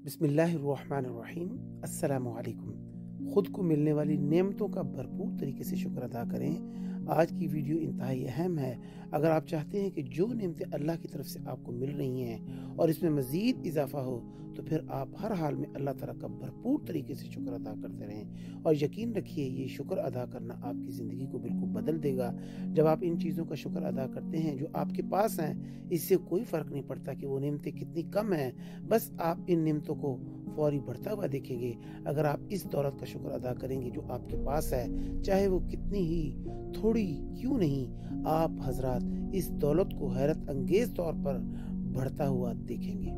बिस्मिल्लाहिर्रहमानिर्रहीम। अस्सलामु अलैकुम। खुद को मिलने वाली नेमतों का भरपूर तरीके से शुक्र अदा करें। आज की वीडियो इंतहाई अहम है। अगर आप चाहते हैं कि जो नेमतें अल्लाह की तरफ से आपको मिल रही हैं और इसमें मज़ीद इजाफा हो, तो फिर आप हर हाल में अल्लाह ताला का भरपूर तरीके से शुक्र अदा करते रहें। और यकीन रखिए, ये शुक्र अदा करना आपकी ज़िंदगी को बिल्कुल बदल देगा। जब आप इन चीज़ों का शुक्र अदा करते हैं जो आपके पास हैं, इससे कोई फ़र्क नहीं पड़ता कि वो नेमतें कितनी कम हैं, बस आप इन नेमतों को फौरी बढ़ता हुआ देखेंगे। अगर आप इस दौलत का शुक्र अदा करेंगे जो आपके पास है, चाहे वो कितनी ही थोड़ी क्यों नहीं, आप हजरात इस दौलत को हैरत अंगेज तौर पर बढ़ता हुआ देखेंगे।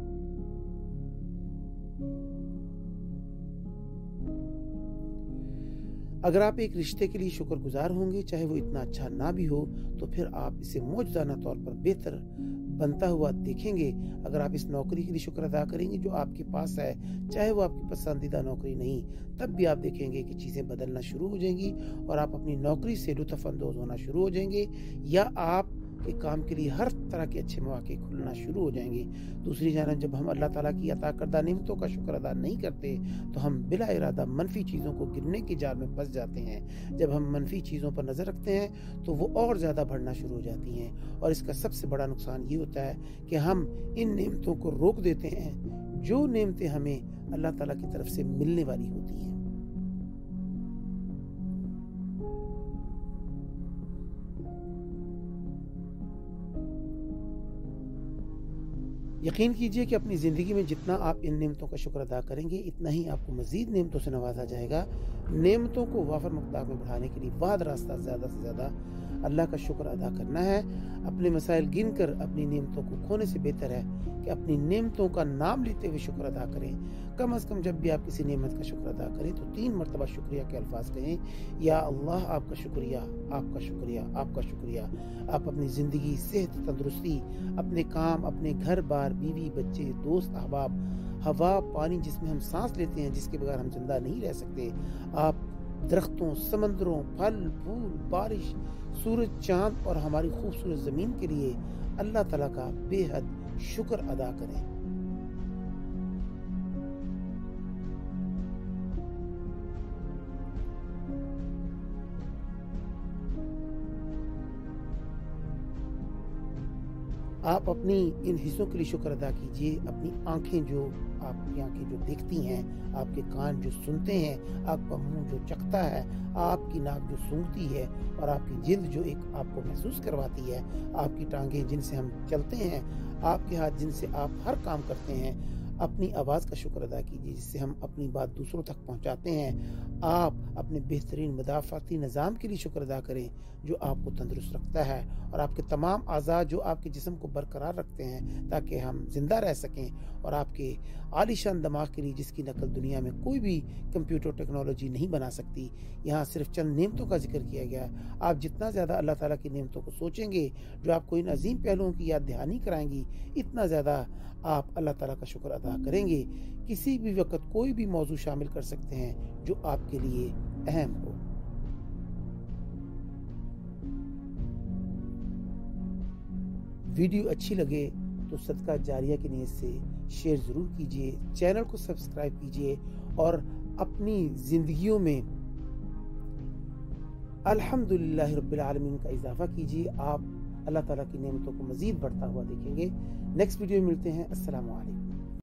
अगर आप एक रिश्ते के लिए शुक्रगुजार होंगे, चाहे वो इतना अच्छा ना भी हो, तो फिर आप इसे मौजूदाना तौर पर बेहतर बनता हुआ देखेंगे। अगर आप इस नौकरी के लिए शुक्र अदा करेंगे जो आपके पास है, चाहे वो आपकी पसंदीदा नौकरी नहीं, तब भी आप देखेंगे कि चीज़ें बदलना शुरू हो जाएंगी और आप अपनी नौकरी से लुत्फ़ अंदोज़ होना शुरू हो जाएंगे, या आप के काम के लिए हर तरह के अच्छे मौके खुलना शुरू हो जाएंगे। दूसरी जानब जब हम अल्लाह ताला की अता करदा नेमतों का शुक्र अदा नहीं करते, तो हम बिला इरादा मनफी चीज़ों को गिरने के जाल में फंस जाते हैं। जब हम मनफी चीज़ों पर नज़र रखते हैं तो वो और ज़्यादा बढ़ना शुरू हो जाती हैं, और इसका सबसे बड़ा नुकसान ये होता है कि हम इन नेमतों को रोक देते हैं जो नेमतें हमें अल्लाह ताला की तरफ से मिलने वाली होती हैं। यकीन कीजिए कि अपनी ज़िंदगी में जितना आप इन नेमतों का शुक्र अदा करेंगे, इतना ही आपको मज़ीद नेमतों से नवाजा जाएगा। नेमतों को वाफर मकदार में बढ़ाने के लिए वाद रास्ता ज़्यादा से ज़्यादा अल्लाह का शुक्र अदा करना है। अपने मसाइल गिन कर अपनी नेमतों को खोने से बेहतर है कि अपनी नेमतों का नाम लेते हुए शुक्र अदा करें। कम अज़ कम जब भी आप किसी नेमत का शुक्र अदा करें तो 3 मरतबा शुक्रिया के अल्फाज कहें, या अल्लाह आपका शुक्रिया, आपका शुक्रिया, आपका शुक्रिया। आप अपनी ज़िंदगी, सेहत, तंदुरुस्ती, अपने काम, अपने घर बार, बीवी, बच्चे, दोस्त, अहबाब, हवा, पानी जिसमें हम सांस लेते हैं, जिसके बगैर हम जिंदा नहीं रह सकते, आप दरख्तों, समंदरों, फल फूल, बारिश, सूरज, चांद और हमारी खूबसूरत ज़मीन के लिए अल्लाह ताला का बेहद शुक्र अदा करें। आप अपनी इन हिस्सों के लिए शुक्र अदा कीजिए। अपनी आंखें जो आपकी आंखें जो देखती हैं, आपके कान जो सुनते हैं, आपका मुंह जो चखता है, आपकी नाक जो सूंघती है, और आपकी जिल्द जो एक आपको महसूस करवाती है, आपकी टांगें जिनसे हम चलते हैं, आपके हाथ जिनसे आप हर काम करते हैं। अपनी आवाज़ का शुक्र अदा कीजिए जिससे हम अपनी बात दूसरों तक पहुंचाते हैं। आप अपने बेहतरीन मदाफ़ाती निज़ाम के लिए शुक्र अदा करें जो आपको तंदुरुस्त रखता है, और आपके तमाम आज़ा जो आपके जिस्म को बरकरार रखते हैं ताकि हम जिंदा रह सकें, और आपके आलीशान दिमाग के लिए जिसकी नकल दुनिया में कोई भी कंप्यूटर टेक्नोलॉजी नहीं बना सकती। यहाँ सिर्फ चंद नेमतों का जिक्र किया गया। आप जितना ज़्यादा अल्लाह ताला की नेमतों को सोचेंगे जो आपको इन अजीम पहलुओं की याद दहानी कराएंगी, इतना ज़्यादा आप अल्लाह ताला का शुक्र अदा करेंगे। किसी भी वक्त कोई भी मौजू शामिल कर सकते हैं जो आपके लिए अहम हो। वीडियो अच्छी लगे तो सदका जारिया की नीयत से शेयर ज़रूर कीजिए, चैनल को सब्सक्राइब कीजिए, और अपनी ज़िंदगियों में अल्हम्दुलिल्लाह रब्बिल आलमीन का इजाफा कीजिए। आप अल्लाह ताला की नेमतों को मज़ीद बढ़ता हुआ देखेंगे। नेक्स्ट वीडियो में मिलते हैं। अस्सलामु अलैकुम।